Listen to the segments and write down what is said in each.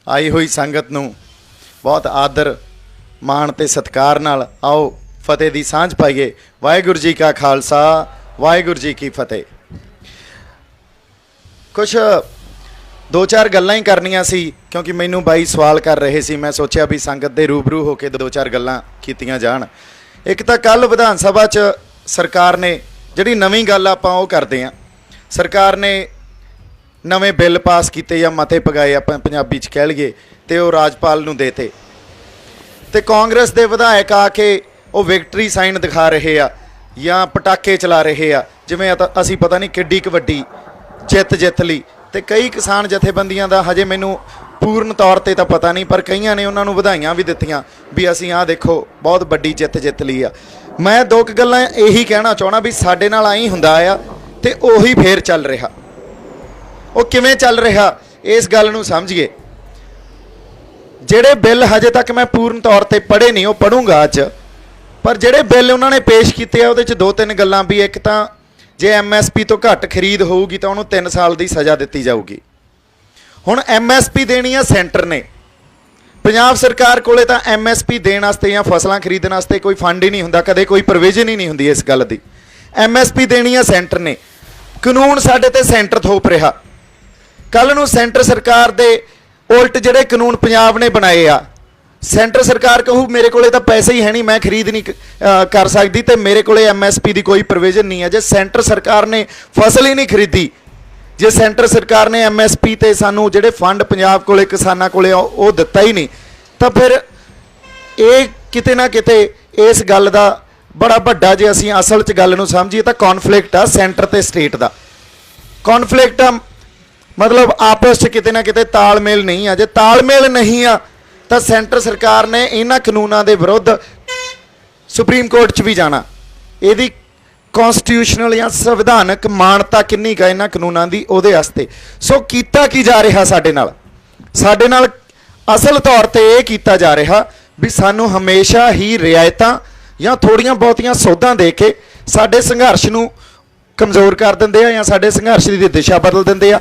आई हुई संगत नूं बहुत आदर माण ते सत्कार नाल आओ फतेह दी सांझ पाईए। वाहिगुरू जी का खालसा वाहिगुरू जी की फतेह। कुछ दो चार गल्लां ही करनियां सी क्योंकि मैनू बाई सवाल कर रहे सी। मैं सोचा भी संगत दे रूबरू होके दो चार गल्लां कीतियां जाण। एक तां कल विधान सभा च सरकार ने जिहड़ी नवीं गल आपां ओह करदे आं, सरकार ने नवे बिल पास किए या मते पगाए आपां पंजाबी च कह लईए ते ओह राजपाल नूं देते ते कांग्रेस दे विधायक आके वो विक्टरी साइन दिखा रहे आ या पटाके चला रहे आ जिवें असीं पता नहीं किड्डी क वड्डी जित लई। ते कई किसान जथेबंदियां दा हजे मैनूं पूर्ण तौर ते तां पता नहीं, पर कईयां ने उन्हां नूं वधाइयां भी दित्तियां भी असीं आ देखो बहुत वड्डी जित लई आ। मैं दो क गल्लां यही कहना चाहना भी साडे नाल आई हुंदा आ ते ओही फेर चल रहा। वो किवें चल रहा इस गल नूं समझिए। ਜਿਹੜੇ बिल हजे तक मैं पूर्ण तौर पर पढ़े नहीं, वो पढ़ूंगा अज, पर ਜਿਹੜੇ बिल उन्होंने पेश किए ਉਹਦੇ 'ਚ दो तीन गल्लां भी। एक तो जे MSP तो घट खरीद होगी तो उन्होंने 3 साल की सज़ा दी जाऊगी। हुण MSP देनी है सेंटर ने, पंजाब सरकार कोले तां MSP देण वास्ते या फसलां खरीदण वास्ते कोई फंड ही नहीं हुंदा, कदे कोई प्रोविजन ही नहीं हुंदी इस गल दी। MSP देनी है सेंटर ने, कानून साडे ते सेंटर थोप रहा। कल नूं सेंटर सरकार दे उल्ट जिहड़े कानून पंजाब ने बनाए आ, सेंटर सरकार कहू मेरे कोले तां पैसे ही है नहीं, मैं खरीद नहीं कर सकती तो मेरे कोले MSP की कोई प्रोविजन नहीं है। जे सेंटर सरकार ने फसल ही नहीं खरीदी, जे सेंटर सरकार ने MSP ते सानू जिहड़े फंड पंजाब कोले किसानां कोले वो दिता ही नहीं, तो फिर ये किते ना किते इस गल का बड़ा वड्डा जे असीं असल च गल नूं समझीए तां कॉन्फ्लिक्ट आ सेंटर ते स्टेट का। कॉन्फ्लिक्ट आ मतलब आपस च किते ना किते तालमेल नहीं आ। जे तालमेल नहीं आ तो सेंटर सरकार ने इन्हां कानूनां दे विरुद्ध सुप्रीम कोर्ट च भी जाना। इहदी कॉन्स्टिट्यूशनल या संविधानक मानता किन्नी का इन्हां कानूनां दी उहदे वास्ते। सो कीता की जा रहा साडे नाल असल तौर ते इह कीता जा रहा भी सानू हमेशा ही रियायतां या थोड़ियां बहुतियां सौधां दे के साडे संघर्ष नूं कमज़ोर कर दिंदे आ या साडे संघर्ष दी दिशा बदल दिंदे आ।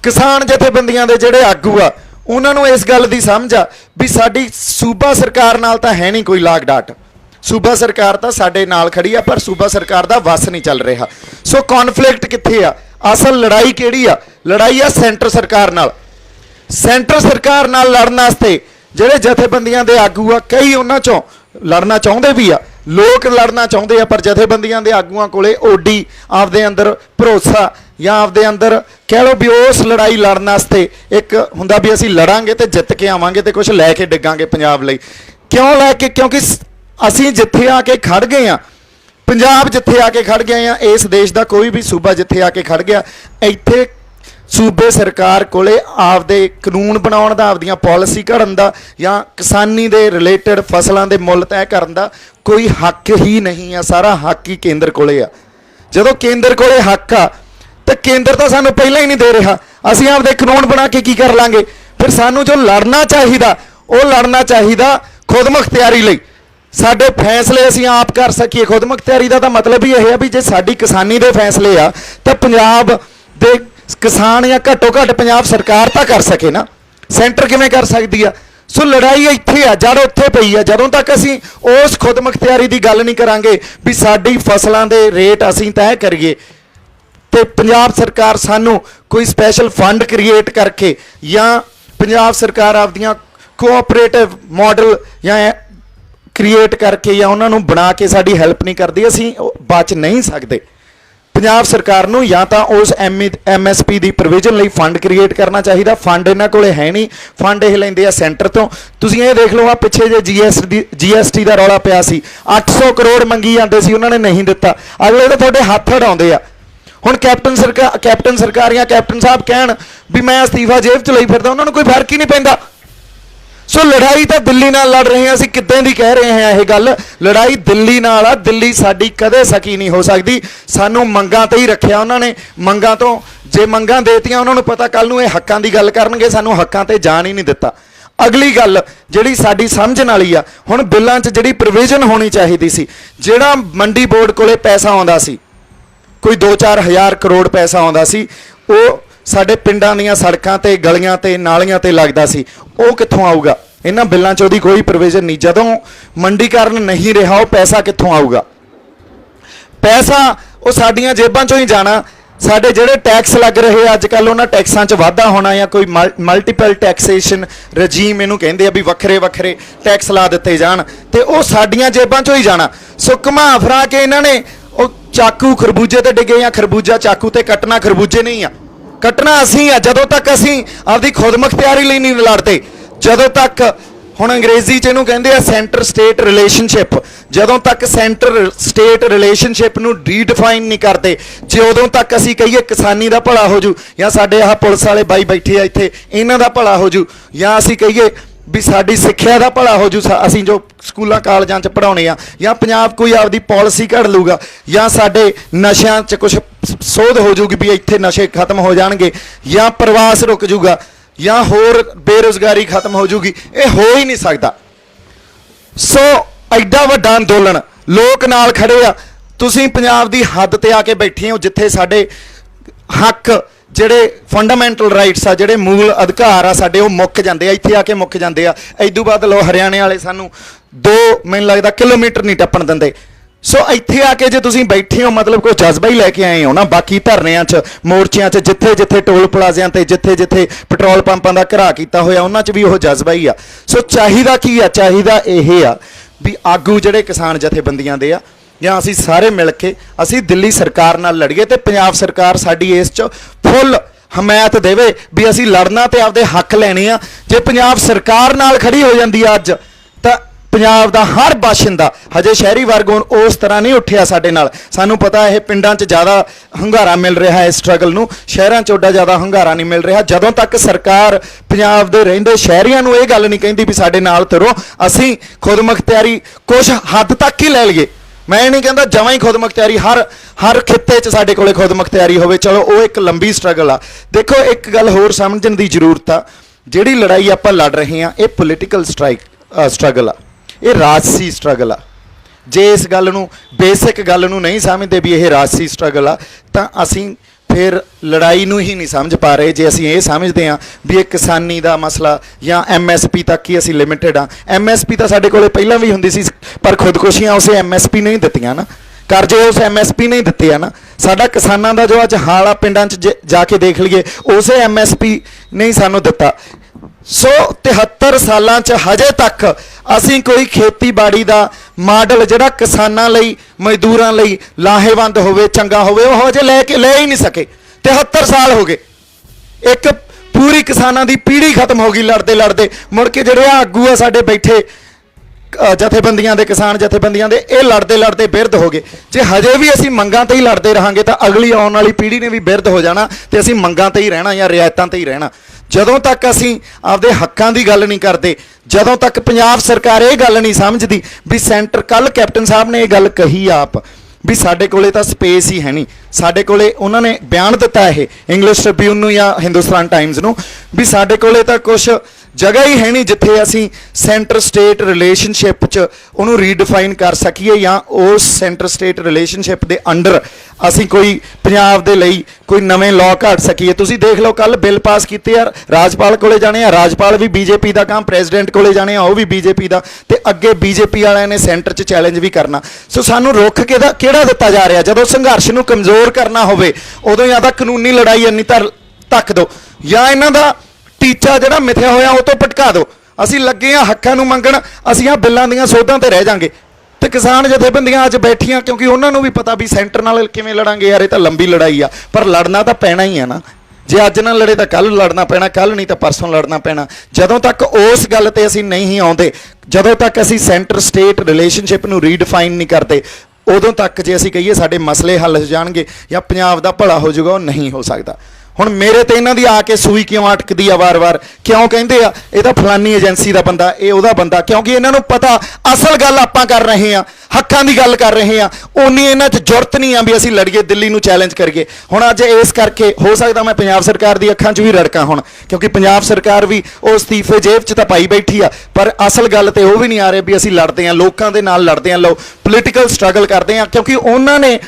किसान जथेबंदियां दे जिहड़े आगू आ उन्हां नूं इस गल दी समझ आ भी साडी सूबा सरकार नाल तां है नहीं कोई लाग डाट, सूबा सरकार तां साडे नाल खड़ी आ पर सूबा सरकार दा वस नहीं चल रहा। सो कॉन्फ्लिक्ट कित्थे आ, असल लड़ाई किहड़ी आ? लड़ाई आ सेंटर सरकार नाल। सेंटर सरकार नाल लड़न वास्ते जिहड़े जथेबंदियां दे आगू आ कई उन्हां चों लड़ना चाहुंदे भी आ, लोग लड़ना चाहुंदे आ, पर जथेबंदियां दे आगूआं कोले ओडी आपदे अंदर भरोसा या आपदे अंदर कह लो भी उस लड़ाई लड़न वास्ते एक हुंदा भी असीं लड़ांगे तो जित के आवांगे तो कुछ लैके डिगांगे पंजाब लई। क्यों लैके? क्योंकि असीं जिथे आके खड़ गए आ, पंजाब जिथे आके खड़ गए आ, इस देश का कोई भी सूबा जिथे आके खड़ गया, इत्थे सूबे सरकार कोले आपदे कानून बनाउण दा, आपदियां पॉलिसी घड़न दा या किसानी दे रिलेटेड फसलों के मुल तय करन दा कोई हक ही नहीं है। सारा हक ही केंद्र कोले आ। जदों केंद्र कोले हक आ तो केंद्र तो सानू पहले ही नहीं दे रहा, असीं आपदे कानून बना के की कर लांगे? फिर सानू जो लड़ना चाहिदा वो लड़ना चाहिदा खुद मुख्तियारी लई, साडे फैसले असीं आप कर सकीए। खुद मुख्तियारी का मतलब ही यह है भी जे साडी किसानी दे फैसले आ तो पंजाब दे किसान या घट्टो घट्ट पंजाब सरकार तो कर सके ना, सेंटर किवें कर सकती है? सो लड़ाई इत्थे आ, जड़ उत्थे पई आ। जदों तक असीं उस खुद मुख्तियारी की गल नहीं करांगे भी साडी फसलों के रेट असीं तय करिए तो पंजाब सरकार सानू कोई स्पैशल फंड क्रिएट करके या पंजाब सरकार आपदियां कोऑपरेटिव मॉडल या क्रिएट करके या उन्होंने बना के साडी हैल्प नहीं करती, असीं बच नहीं सकते। पंजाब सरकार नूं या तो उस MSP की प्रोविजन लई फंड क्रिएट करना चाहिए। फंड इन्हां कोले है नहीं, फंड ये लैंदे आ सेंटर तो। तुसीं ये देख लो आ पिछे जे GST का रौला पिया सी, 800 करोड़ मंगी जाते सी, उन्होंने नहीं दिता, अगले तो तुहाडे हत्थ अड़ाउंदे आ। हुण कैप्टन सरकार या कैप्टन साहब कहण भी मैं अस्तीफा जेब च लई फिरदा, उन्होंने कोई फर्क ही नहीं पैंदा। सो लड़ाई तो दिल्ली नाल लड़ रहे हैं, असीं किद्दां दी कह रहे हैं यह गल, लड़ाई दिल्ली नाल आ। दिल्ली साडी कदे सकी नहीं हो सकती, सानू मंगां ते ही रखिया उन्होंने। मंगां तो जे मंगां देतियां उन्होंने पता कल नूं इह हक्कां दी गल करनगे, सानू हक्कां ते जान ही नहीं दिता। अगली गल जिहड़ी साडी समझण वाली आ, हुण बिल्लां 'च जिहड़ी प्रोविजन होनी चाहिदी सी, जिहड़ा मंडी बोर्ड कोले पैसा आउंदा सी, कोई 2-4 हज़ार करोड़ पैसा आउंदा सी, वो ਸਾਡੇ ਪਿੰਡਾਂ ਦੀਆਂ ਸੜਕਾਂ ਤੇ ਗਲੀਆਂ ਤੇ ਨਾਲੀਆਂ ਤੇ ਲੱਗਦਾ ਸੀ, ਉਹ ਕਿੱਥੋਂ ਆਊਗਾ? ਇਹਨਾਂ ਬਿੱਲਾਂ 'ਚ ਉਹਦੀ ਕੋਈ ਪ੍ਰੋਵੀਜ਼ਨ ਨਹੀਂ। ਜਦੋਂ ਮੰਡੀਕਰਨ ਨਹੀਂ ਰਿਹਾ, ਉਹ ਪੈਸਾ ਕਿੱਥੋਂ ਆਊਗਾ? ਪੈਸਾ ਉਹ ਸਾਡੀਆਂ ਜੇਬਾਂ 'ਚੋਂ ਹੀ ਜਾਣਾ। ਸਾਡੇ ਜਿਹੜੇ ਟੈਕਸ ਲੱਗ ਰਹੇ ਅੱਜ ਕੱਲ੍ਹ, ਉਹਨਾਂ ਟੈਕਸਾਂ 'ਚ ਵਾਧਾ ਹੋਣਾ ਜਾਂ ਕੋਈ ਮਲਟੀਪਲ ਟੈਕਸੇਸ਼ਨ ਰਜੀਮ ਇਹਨੂੰ ਕਹਿੰਦੇ ਆ, ਵੀ ਵੱਖਰੇ ਵੱਖਰੇ ਟੈਕਸ ਲਾ ਦਿੱਤੇ ਜਾਣ ਤੇ ਉਹ ਸਾਡੀਆਂ ਜੇਬਾਂ 'ਚੋਂ ਹੀ ਜਾਣਾ। ਸੋ ਘੁਮਾ ਫਿਰਾ ਕੇ ਇਹਨਾਂ ਨੇ ਉਹ ਚਾਕੂ ਖਰਬੂਜੇ ਤੇ ਡਿੱਗੇ, ਜਾਂ ਖਰਬੂਜਾ ਚਾਕੂ ਤੇ ਕੱਟਣਾ ਖਰਬੂਜੇ ਨਹੀਂ ਆ, ਕੱਟਣਾ ਅਸੀਂ ਆ। ਜਦੋਂ ਤੱਕ ਅਸੀਂ ਆਪਦੀ ਖੁਦਮੁਖਤਿਆਰੀ ਲਈ ਨਹੀਂ ਲੜਦੇ, ਜਦੋਂ ਤੱਕ, ਹੁਣ ਅੰਗਰੇਜ਼ੀ 'ਚ ਇਹਨੂੰ ਕਹਿੰਦੇ ਆ ਸੈਂਟਰ ਸਟੇਟ ਰਿਲੇਸ਼ਨਸ਼ਿਪ, ਜਦੋਂ ਤੱਕ ਸੈਂਟਰ ਸਟੇਟ ਰਿਲੇਸ਼ਨਸ਼ਿਪ ਨੂੰ ਰੀਡਿਫਾਈਨ ਨਹੀਂ ਕਰਦੇ, ਜੇ ਉਦੋਂ ਤੱਕ ਅਸੀਂ ਕਹੀਏ ਕਿਸਾਨੀ ਦਾ ਭਲਾ ਹੋ ਜੂ, ਜਾਂ ਸਾਡੇ ਆਹ ਪੁਲਿਸ ਵਾਲੇ ਬਾਈ ਬੈਠੇ ਆ ਇੱਥੇ ਇਹਨਾਂ ਦਾ ਭਲਾ ਹੋ ਜੂ, ਜਾਂ ਅਸੀਂ ਕਹੀਏ ਵੀ ਸਾਡੀ ਸਿੱਖਿਆ ਦਾ ਭਲਾ ਹੋ ਜੂ, ਅਸੀਂ ਜੋ ਸਕੂਲਾਂ ਕਾਲਜਾਂ 'ਚ ਪੜ੍ਹਾਉਣੇ ਆ, ਜਾਂ ਪੰਜਾਬ ਕੋਈ ਆਪਦੀ ਪਾਲਿਸੀ ਘੜ ਲੂਗਾ, ਜਾਂ ਸਾਡੇ ਨਸ਼ਿਆਂ 'ਚ ਕੁਝ ਸੋਧ ਹੋ ਜੂਗੀ ਵੀ ਇੱਥੇ ਨਸ਼ੇ ਖਤਮ ਹੋ ਜਾਣਗੇ, ਜਾਂ ਪ੍ਰਵਾਸ ਰੁਕ ਜੂਗਾ, ਜਾਂ ਹੋਰ ਬੇਰੁਜ਼ਗਾਰੀ ਖਤਮ ਹੋ ਜੂਗੀ, ਇਹ ਹੋ ਹੀ ਨਹੀਂ ਸਕਦਾ। ਸੋ ਐਡਾ ਵੱਡਾ ਅੰਦੋਲਨ, ਲੋਕ ਨਾਲ ਖੜੇ ਆ। ਤੁਸੀਂ ਪੰਜਾਬ ਦੀ ਹੱਦ ਤੇ ਆ ਕੇ ਬੈਠੇ ਹੋ ਜਿੱਥੇ ਸਾਡੇ ਹੱਕ, ਜਿਹੜੇ ਫੰਡਾਮੈਂਟਲ ਰਾਈਟਸ ਆ, ਜਿਹੜੇ ਮੂਲ ਅਧਿਕਾਰ ਆ ਸਾਡੇ, ਉਹ ਮੁੱਕ ਜਾਂਦੇ ਆ, ਇੱਥੇ ਆ ਕੇ ਮੁੱਕ ਜਾਂਦੇ ਆ। ਇਦੋਂ ਬਾਅਦ ਲੋ ਹਰਿਆਣੇ ਵਾਲੇ ਸਾਨੂੰ 2 ਮੈਨੂੰ ਲੱਗਦਾ ਕਿਲੋਮੀਟਰ ਨਹੀਂ ਟੱਪਣ ਦਿੰਦੇ। ਸੋ ਇੱਥੇ ਆ ਕੇ ਜੇ ਤੁਸੀਂ ਬੈਠੇ ਹੋ, ਮਤਲਬ ਕੋਈ ਜਜ਼ਬਾ ਹੀ ਲੈ ਕੇ ਆਏ ਹੋ ਨਾ। ਬਾਕੀ ਧਰਨਿਆਂ 'ਚ, ਮੋਰਚਿਆਂ 'ਚ, ਜਿੱਥੇ ਜਿੱਥੇ ਟੋਲ ਪਲਾਜ਼ਿਆਂ ਤੇ, ਜਿੱਥੇ ਜਿੱਥੇ ਪੈਟਰੋਲ ਪੰਪਾਂ ਦਾ ਘਰਾਅ ਕੀਤਾ ਹੋਇਆ, ਉਹਨਾਂ 'ਚ ਵੀ ਉਹ ਜਜ਼ਬਾ ਹੀ ਆ। ਸੋ ਚਾਹੀਦਾ ਕੀ ਆ? ਚਾਹੀਦਾ ਇਹ ਆ ਵੀ ਆਗੂ ਜਿਹੜੇ ਕਿਸਾਨ ਜਥੇਬੰਦੀਆਂ ਦੇ ਆ, ਜਾਂ ਅਸੀਂ ਸਾਰੇ ਮਿਲ ਕੇ ਅਸੀਂ ਦਿੱਲੀ ਸਰਕਾਰ ਨਾਲ ਲੜੀਏ ਤੇ ਪੰਜਾਬ ਸਰਕਾਰ ਸਾਡੀ ਇਸ 'ਚ ਫੁੱਲ ਹਮਾਇਤ ਦੇਵੇ ਵੀ ਅਸੀਂ ਲੜਨਾ ਤੇ ਆਪਦੇ ਹੱਕ ਲੈਣੇ ਆ। ਜੇ ਪੰਜਾਬ ਸਰਕਾਰ ਨਾਲ ਖੜੀ ਹੋ ਜਾਂਦੀ ਆ ਅੱਜ, ਤਾਂ ਪੰਜਾਬ ਦਾ ਹਰ ਬਾਸ਼ਿੰਦਾ, ਹਜੇ ਸ਼ਹਿਰੀ ਵਰਗ ਉਸ ਤਰ੍ਹਾਂ ਨਹੀਂ ਉੱਠਿਆ ਸਾਡੇ ਨਾਲ। ਸਾਨੂੰ ਪਤਾ ਇਹ ਪਿੰਡਾਂ 'ਚ ਜ਼ਿਆਦਾ ਹੁੰਗਾਰਾ ਮਿਲ ਰਿਹਾ ਹੈ ਇਸ ਸਟਰਗਲ ਨੂੰ, ਸ਼ਹਿਰਾਂ 'ਚ ਓਡਾ ਜ਼ਿਆਦਾ ਹੁੰਗਾਰਾ ਨਹੀਂ ਮਿਲ ਰਿਹਾ। ਜਦੋਂ ਤੱਕ ਸਰਕਾਰ ਪੰਜਾਬ ਦੇ ਰਹਿੰਦੇ ਸ਼ਹਿਰੀਆਂ ਨੂੰ ਇਹ ਗੱਲ ਨਹੀਂ ਕਹਿੰਦੀ ਵੀ ਸਾਡੇ ਨਾਲ ਤੁਰੋ, ਅਸੀਂ ਖੁਦਮੁਖਤਿਆਰੀ ਕੁਛ ਹੱਦ ਤੱਕ ਹੀ ਲੈ ਲਈਏ। ਮੈਂ ਨਹੀਂ ਕਹਿੰਦਾ ਜਮਾਂ ਹੀ ਖੁਦਮੁਖਤਿਆਰੀ ਹਰ ਖਿੱਤੇ 'ਚ ਸਾਡੇ ਕੋਲੇ ਖੁਦਮੁਖਤਿਆਰੀ ਹੋਵੇ, ਚਲੋ ਉਹ ਇੱਕ ਲੰਬੀ ਸਟਰਗਲ ਆ। ਦੇਖੋ ਇੱਕ ਗੱਲ ਹੋਰ ਸਮਝਣ ਦੀ ਜ਼ਰੂਰਤ ਆ, ਜਿਹੜੀ ਲੜਾਈ ਆਪਾਂ ਲੜ ਰਹੇ ਹਾਂ ਇਹ ਪੋਲੀਟੀਕਲ ਸਟਰਗਲ ਆ, ਇਹ ਰਾਜਸੀ ਸਟਰਗਲ ਆ। ਜੇ ਇਸ ਗੱਲ ਨੂੰ, ਬੇਸਿਕ ਗੱਲ ਨੂੰ ਨਹੀਂ ਸਮਝਦੇ ਵੀ ਇਹ ਰਾਜਸੀ ਸਟਰਗਲ ਆ, ਤਾਂ ਅਸੀਂ ਫਿਰ ਲੜਾਈ ਨੂੰ ਹੀ ਨਹੀਂ ਸਮਝ ਪਾ ਰਹੇ। ਜੇ ਅਸੀਂ ਇਹ ਸਮਝਦੇ ਹਾਂ ਵੀ ਇਹ ਕਿਸਾਨੀ ਦਾ ਮਸਲਾ ਜਾਂ MSP ਤੱਕ ਹੀ ਅਸੀਂ ਲਿਮਿਟਡ ਆ, MSP ਤਾਂ ਸਾਡੇ ਕੋਲੇ ਪਹਿਲਾਂ ਵੀ ਹੁੰਦੀ ਸੀ, ਪਰ ਖੁਦਕੁਸ਼ੀਆਂ ਉਸੇ MSP ਨਹੀਂ ਦਿੱਤੀਆਂ ਨਾ, ਕਰਜ਼ੇ ਉਸ MSP ਨਹੀਂ ਦਿੱਤੇ ਆ ਨਾ। ਸਾਡਾ ਕਿਸਾਨਾਂ ਦਾ ਜੋ ਅੱਜ ਹਾਲ ਆ, ਪਿੰਡਾਂ 'ਚ ਜਾ ਕੇ ਦੇਖ ਲਈਏ, ਉਸੇ MSP ਨਹੀਂ ਸਾਨੂੰ ਦਿੱਤਾ। ਸੋ 73 ਸਾਲਾਂ 'ਚ ਹਜੇ ਤੱਕ ਅਸੀਂ ਕੋਈ ਖੇਤੀਬਾੜੀ ਦਾ ਮਾਡਲ ਜਿਹੜਾ ਕਿਸਾਨਾਂ ਲਈ, ਮਜ਼ਦੂਰਾਂ ਲਈ ਲਾਹੇਵੰਦ ਹੋਵੇ, ਚੰਗਾ ਹੋਵੇ, ਉਹ ਹਜੇ ਲੈ ਹੀ ਨਹੀਂ ਸਕੇ। 73 ਸਾਲ ਹੋ ਗਏ, ਇੱਕ ਪੂਰੀ ਕਿਸਾਨਾਂ ਦੀ ਪੀੜ੍ਹੀ ਖਤਮ ਹੋ ਗਈ ਲੜਦੇ ਲੜਦੇ। ਮੁੜ ਕੇ ਜਿਹੜੇ ਆਗੂ ਆ ਸਾਡੇ ਬੈਠੇ ਜਥੇਬੰਦੀਆਂ ਦੇ, ਕਿਸਾਨ ਜਥੇਬੰਦੀਆਂ ਦੇ, ਇਹ ਲੜਦੇ ਲੜਦੇ ਬਿਰਧ ਹੋ ਗਏ। ਜੇ ਹਜੇ ਵੀ ਅਸੀਂ ਮੰਗਾਂ ਤੇ ਹੀ ਲੜਦੇ ਰਹਾਂਗੇ ਤਾਂ ਅਗਲੀ ਆਉਣ ਵਾਲੀ ਪੀੜ੍ਹੀ ਨੇ ਵੀ ਬਿਰਧ ਹੋ ਜਾਣਾ ਤੇ ਅਸੀਂ ਮੰਗਾਂ ਤੇ ਹੀ ਰਹਿਣਾ ਜਾਂ ਰਿਆਇਤਾਂ ਤੇ ਹੀ ਰਹਿਣਾ। ਜਦੋਂ ਤੱਕ ਅਸੀਂ ਆਪਦੇ ਹੱਕਾਂ ਦੀ ਗੱਲ ਨਹੀਂ ਕਰਦੇ, ਜਦੋਂ ਤੱਕ ਪੰਜਾਬ ਸਰਕਾਰ ਇਹ ਗੱਲ ਨਹੀਂ ਸਮਝਦੀ ਵੀ ਸੈਂਟਰ, ਕੱਲ ਕੈਪਟਨ ਸਾਹਿਬ ਨੇ ਇਹ ਗੱਲ ਕਹੀ ਆਪ ਵੀ ਸਾਡੇ ਕੋਲੇ ਤਾਂ ਸਪੇਸ ਹੀ ਹੈ ਨਹੀਂ, ਸਾਡੇ ਕੋਲੇ, ਉਹਨਾਂ ਨੇ ਬਿਆਨ ਦਿੱਤਾ ਇਹ ਇੰਗਲਿਸ਼ ਟ੍ਰਿਬਿਊਨ ਨੂੰ ਜਾਂ ਹਿੰਦੁਸਤਾਨ ਟਾਈਮਜ਼ ਨੂੰ, ਵੀ ਸਾਡੇ ਕੋਲੇ ਤਾਂ ਕੁਛ ਜਗ੍ਹਾ ਹੀ ਹੈ ਨਹੀਂ ਜਿੱਥੇ ਅਸੀਂ ਸੈਂਟਰ ਸਟੇਟ ਰਿਲੇਸ਼ਨਸ਼ਿਪ 'ਚ ਉਹਨੂੰ ਰੀਡਿਫਾਈਨ ਕਰ ਸਕੀਏ, ਜਾਂ ਉਸ ਸੈਂਟਰ ਸਟੇਟ ਰਿਲੇਸ਼ਨਸ਼ਿਪ ਦੇ ਅੰਡਰ ਅਸੀਂ ਕੋਈ ਪੰਜਾਬ ਦੇ ਲਈ ਕੋਈ ਨਵੇਂ ਲਾਅ ਘੜ ਸਕੀਏ। ਤੁਸੀਂ ਦੇਖ ਲਓ ਕੱਲ ਬਿੱਲ ਪਾਸ ਕੀਤੇ ਆ, ਰਾਜਪਾਲ ਕੋਲੇ ਜਾਣੇ ਆ, ਰਾਜਪਾਲ ਵੀ BJP ਦਾ ਕੰਮ, ਪ੍ਰੈਜ਼ੀਡੈਂਟ ਕੋਲੇ ਜਾਣੇ ਆ, ਉਹ ਵੀ BJP ਦਾ, ਤੇ ਅੱਗੇ BJP ਵਾਲਿਆਂ ਨੇ ਸੈਂਟਰ 'ਚ ਚੈਲੰਜ ਵੀ ਕਰਨਾ। ਸੋ ਸਾਨੂੰ ਰੁੱਖ ਕਿਹੜਾ ਦਿੱਤਾ ਜਾ ਰਿਹਾ? ਜਦੋਂ ਸੰਘਰਸ਼ ਨੂੰ ਕਮਜ਼ੋਰ ਕਰਨਾ ਹੋਵੇ ਉਦੋਂ ਜਾਂ ਤਾਂ ਕਾਨੂੰਨੀ ਲੜਾਈ ਇੰਨੀ ਧੱਕ ਦਿਓ, ਜਾਂ ਇਹਨਾਂ ਦਾ ਟੀਚਾ ਜਿਹੜਾ ਮਿਥਿਆ ਹੋਇਆ ਉਹ ਤੋਂ ਭਟਕਾ ਦਿਓ। ਅਸੀਂ ਲੱਗੇ ਆ ਹੱਕਾਂ ਨੂੰ ਮੰਗਣ, ਅਸੀਂ ਆ ਬਿੱਲਾਂ ਦੀਆਂ ਸੋਧਾਂ ਤੇ ਰਹਿ ਜਾਾਂਗੇ। ਤੇ ਕਿਸਾਨ ਜਥੇਬੰਦੀਆਂ ਅੱਜ ਬੈਠੀਆਂ ਕਿਉਂਕਿ ਉਹਨਾਂ ਨੂੰ ਵੀ ਪਤਾ ਵੀ ਸੈਂਟਰ ਨਾਲ ਕਿਵੇਂ ਲੜਾਂਗੇ ਯਾਰ, ਇਹ ਤਾਂ ਲੰਬੀ ਲੜਾਈ ਆ, ਪਰ ਲੜਨਾ ਤਾਂ ਪੈਣਾ ਹੀ ਆ ਨਾ। ਜੇ ਅੱਜ ਨਾ ਲੜੇ ਤਾਂ ਕੱਲ ਲੜਨਾ ਪੈਣਾ, ਕੱਲ ਨਹੀਂ ਤਾਂ ਪਰਸੋਂ ਲੜਨਾ ਪੈਣਾ। ਜਦੋਂ ਤੱਕ ਉਸ ਗੱਲ ਤੇ ਅਸੀਂ ਨਹੀਂ ਆਉਂਦੇ, ਜਦੋਂ ਤੱਕ ਅਸੀਂ ਸੈਂਟਰ ਸਟੇਟ ਰਿਲੇਸ਼ਨਸ਼ਿਪ ਨੂੰ ਰੀਡਿਫਾਈਨ ਨਹੀਂ ਕਰਦੇ, ਉਦੋਂ ਤੱਕ ਜੇ ਅਸੀਂ ਕਹੀਏ ਸਾਡੇ ਮਸਲੇ ਹੱਲ ਹੋ ਜਾਣਗੇ ਜਾਂ ਪੰਜਾਬ ਦਾ ਭਲਾ ਹੋ ਜਾਊਗਾ, ਉਹ ਨਹੀਂ ਹੋ ਸਕਦਾ। ਹੁਣ ਮੇਰੇ ਤੇ ਇਹਨਾਂ ਦੀ ਆ ਕੇ ਸੂਈ ਕਿਉਂ ਅਟਕਦੀ ਆ ਵਾਰ-ਵਾਰ? ਕਿਉਂ ਕਹਿੰਦੇ ਆ ਇਹ ਤਾਂ ਫਲਾਨੀ ਏਜੰਸੀ ਦਾ ਬੰਦਾ, ਇਹ ਉਹਦਾ ਬੰਦਾ? ਕਿਉਂਕਿ ਇਹਨਾਂ ਨੂੰ ਪਤਾ ਅਸਲ ਗੱਲ ਆਪਾਂ ਕਰ ਰਹੇ ਆ, ਹੱਕਾਂ ਦੀ ਗੱਲ ਕਰ ਰਹੇ ਆ। ਉਨੀ ਇਹਨਾਂ 'ਚ ਜੁਰਤ ਨਹੀਂ ਆ ਵੀ ਅਸੀਂ ਲੜੀਏ, ਦਿੱਲੀ ਨੂੰ ਚੈਲੰਜ ਕਰੀਏ। ਹੁਣ ਅੱਜ ਇਸ ਕਰਕੇ ਹੋ ਸਕਦਾ ਮੈਂ ਪੰਜਾਬ ਸਰਕਾਰ ਦੀ ਅੱਖਾਂ 'ਚ ਵੀ ਰੜਕਾਂ ਹੁਣ, ਕਿਉਂਕਿ ਪੰਜਾਬ ਸਰਕਾਰ ਵੀ ਉਹ ਅਸਤੀਫੇ ਜੇਬ 'ਚ ਤਾਂ ਪਾਈ ਬੈਠੀ ਆ, ਪਰ ਅਸਲ ਗੱਲ ਤੇ ਉਹ ਵੀ ਨਹੀਂ ਆ ਰਹੇ ਵੀ ਅਸੀਂ ਲੜਦੇ ਆ, ਲੋਕਾਂ ਦੇ ਨਾਲ ਲੜਦੇ ਆ, ਲੋ ਪੋਲੀਟੀਕਲ ਸਟਰਗਲ ਕਰਦੇ ਆ। ਕਿਉਂਕਿ ਉਹਨਾਂ ਨੇ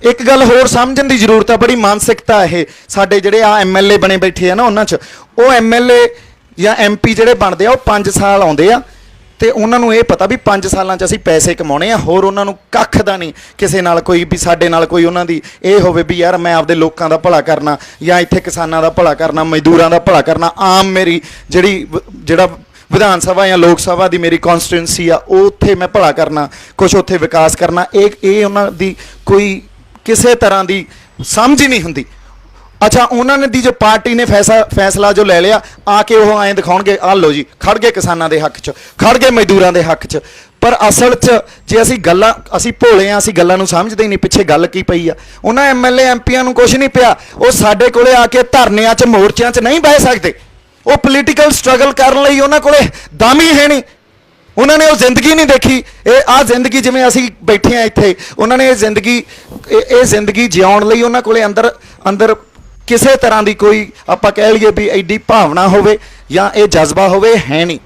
ਇੱਕ ਗੱਲ ਹੋਰ ਸਮਝਣ ਦੀ ਜ਼ਰੂਰਤ ਆ, ਬੜੀ ਮਾਨਸਿਕਤਾ ਇਹ ਸਾਡੇ ਜਿਹੜੇ ਆ ਐਮਐਲਏ ਬਣੇ ਬੈਠੇ ਆ ਨਾ, ਉਹਨਾਂ 'ਚ ਉਹ ਐਮਐਲਏ ਜਾਂ ਐਮਪੀ ਜਿਹੜੇ ਬਣਦੇ ਆ ਉਹ 5 ਸਾਲ ਆਉਂਦੇ ਆ ਤੇ ਉਹਨਾਂ ਨੂੰ ਇਹ ਪਤਾ ਵੀ 5 ਸਾਲਾਂ 'ਚ ਅਸੀਂ ਪੈਸੇ ਕਮਾਉਣੇ ਆ, ਹੋਰ ਉਹਨਾਂ ਨੂੰ ਕੱਖ ਦਾ ਨਹੀਂ ਕਿਸੇ ਨਾਲ ਕੋਈ ਵੀ ਸਾਡੇ ਨਾਲ ਕੋਈ ਉਹਨਾਂ ਦੀ ਇਹ ਹੋਵੇ ਵੀ ਯਾਰ ਮੈਂ ਆਪਦੇ ਲੋਕਾਂ ਦਾ ਭਲਾ ਕਰਨਾ ਜਾਂ ਇੱਥੇ ਕਿਸਾਨਾਂ ਦਾ ਭਲਾ ਕਰਨਾ, ਮਜ਼ਦੂਰਾਂ ਦਾ ਭਲਾ ਕਰਨਾ। ਆਮ ਮੇਰੀ ਜਿਹੜਾ ਵਿਧਾਨ ਸਭਾ ਜਾਂ ਲੋਕ ਸਭਾ ਦੀ ਮੇਰੀ ਕੌਂਸਟੀਟੂਐਂਸੀ ਆ, ਉਹ ਉੱਥੇ ਮੈਂ ਭਲਾ ਕਰਨਾ, ਕੁਛ ਉੱਥੇ ਵਿਕਾਸ ਕਰਨਾ, ਇਹ ਉਹਨਾਂ ਦੀ ਕੋਈ ਕਿਸੇ ਤਰ੍ਹਾਂ ਦੀ ਸਮਝ ਹੀ ਨਹੀਂ ਹੁੰਦੀ। ਅੱਛਾ, ਉਹਨਾਂ ਨੇ ਦੀ ਜੋ ਪਾਰਟੀ ਨੇ ਫੈਸਲਾ ਜੋ ਲੈ ਲਿਆ, ਆ ਕੇ ਉਹ ਐਂ ਦਿਖਾਉਣਗੇ ਆਹ ਲਓ ਜੀ ਖੜ ਗਏ ਕਿਸਾਨਾਂ ਦੇ ਹੱਕ 'ਚ, ਖੜ ਗਏ ਮਜ਼ਦੂਰਾਂ ਦੇ ਹੱਕ 'ਚ। ਪਰ ਅਸਲ 'ਚ ਜੇ ਅਸੀਂ ਭੋਲੇ ਆ, ਅਸੀਂ ਗੱਲਾਂ ਨੂੰ ਸਮਝਦੇ ਹੀ ਨਹੀਂ ਪਿੱਛੇ ਗੱਲ ਕੀ ਪਈ ਆ। ਉਹਨਾਂ ਐਮਐਲਏ ਐਮਪੀਆਂ ਨੂੰ ਕੁਝ ਨਹੀਂ ਪਿਆ, ਉਹ ਸਾਡੇ ਕੋਲੇ ਆ ਕੇ ਧਰਨਿਆਂ 'ਚ ਮੋਰਚਿਆਂ 'ਚ ਨਹੀਂ ਬਹਿ ਸਕਦੇ। ਉਹ ਪੋਲੀਟੀਕਲ ਸਟਰਗਲ ਕਰਨ ਲਈ ਉਹਨਾਂ ਕੋਲੇ ਦਮ ਹੀ ਹੈ ਨਹੀਂ। ਉਹਨਾਂ ਨੇ ਉਹ ਜ਼ਿੰਦਗੀ ਨਹੀਂ ਦੇਖੀ। ਆਹ ਜ਼ਿੰਦਗੀ ਜਿਵੇਂ ਅਸੀਂ ਬੈਠੇ ਆ ਇੱਥੇ, ਉਹਨਾਂ ਨੇ ਇਹ ਜ਼ਿੰਦਗੀ ਜਿਉਣ ਲਈ ਉਹਨਾਂ ਕੋਲੇ ਅੰਦਰ ਕਿਸੇ ਤਰ੍ਹਾਂ ਦੀ ਕੋਈ ਆਪਾਂ ਕਹਿ ਲਈਏ ਵੀ ਐਡੀ ਭਾਵਨਾ ਹੋਵੇ ਜਾਂ ਇਹ ਜਜ਼ਬਾ ਹੋਵੇ, ਹੈ ਨਹੀਂ।